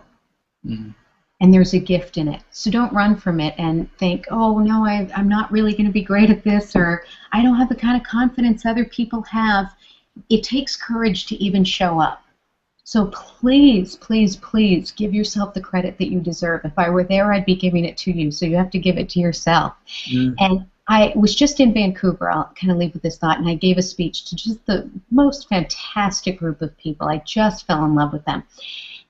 Mm-hmm. And there's a gift in it. So don't run from it and think, oh, no, I'm not really going to be great at this, or I don't have the kind of confidence other people have. It takes courage to even show up. So please, please, please give yourself the credit that you deserve. If I were there, I'd be giving it to you. So you have to give it to yourself. Mm. And I was just in Vancouver, I'll kind of leave with this thought, and I gave a speech to just the most fantastic group of people. I just fell in love with them.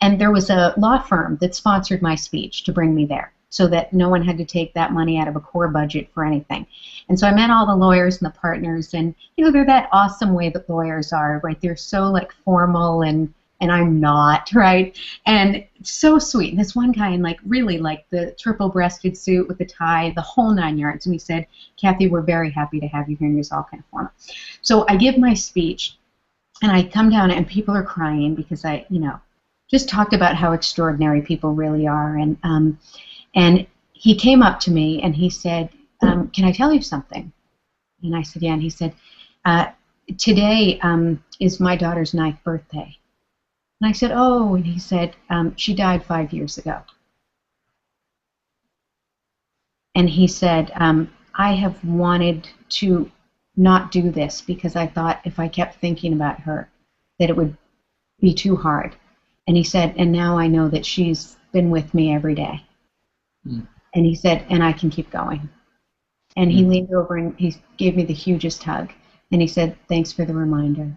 And there was a law firm that sponsored my speech to bring me there so that no one had to take that money out of a core budget for anything. And so I met all the lawyers and the partners, and they're that awesome way that lawyers are, right? They're so like formal, and I'm not, right? And so sweet. And this one guy in really the triple-breasted suit with the tie, the whole 9 yards. And he said, Kathy, we're very happy to have you here, and you're all kind of formal. So I give my speech, and I come down, and people are crying because I, just talked about how extraordinary people really are. And he came up to me, and he said, can I tell you something? And I said, yeah. And he said, today is my daughter's 9th birthday. And I said, oh, and he said, she died 5 years ago. And he said, I have wanted to not do this because I thought if I kept thinking about her that it would be too hard. And he said, and now I know that she's been with me every day. Mm. And he said, and I can keep going. And he leaned over and he gave me the hugest hug. And he said, thanks for the reminder.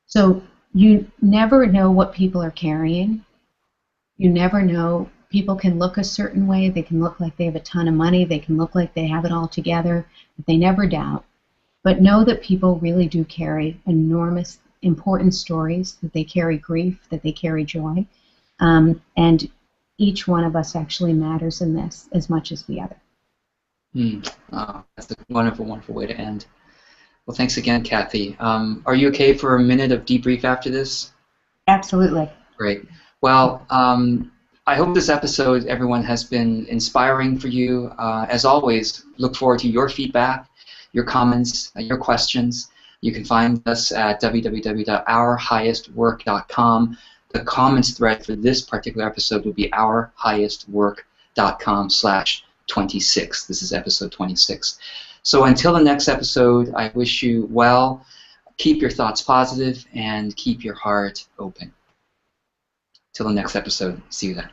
So you never know what people are carrying. You never know. People can look a certain way. They can look like they have a ton of money. They can look like they have it all together. But they never doubt. But know that people really do carry enormous, important stories, that they carry grief, that they carry joy. And each one of us actually matters in this as much as the other. Oh, that's a wonderful, wonderful way to end. Well, thanks again, Kathy. Are you okay for a minute of debrief after this? Absolutely. Great. Well, I hope this episode, everyone, has been inspiring for you. As always, look forward to your feedback, your comments, your questions. You can find us at www.ourhighestwork.com. The comments thread for this particular episode will be ourhighestwork.com/26. This is episode 26. So until the next episode, I wish you well. Keep your thoughts positive and keep your heart open. Till the next episode, see you then.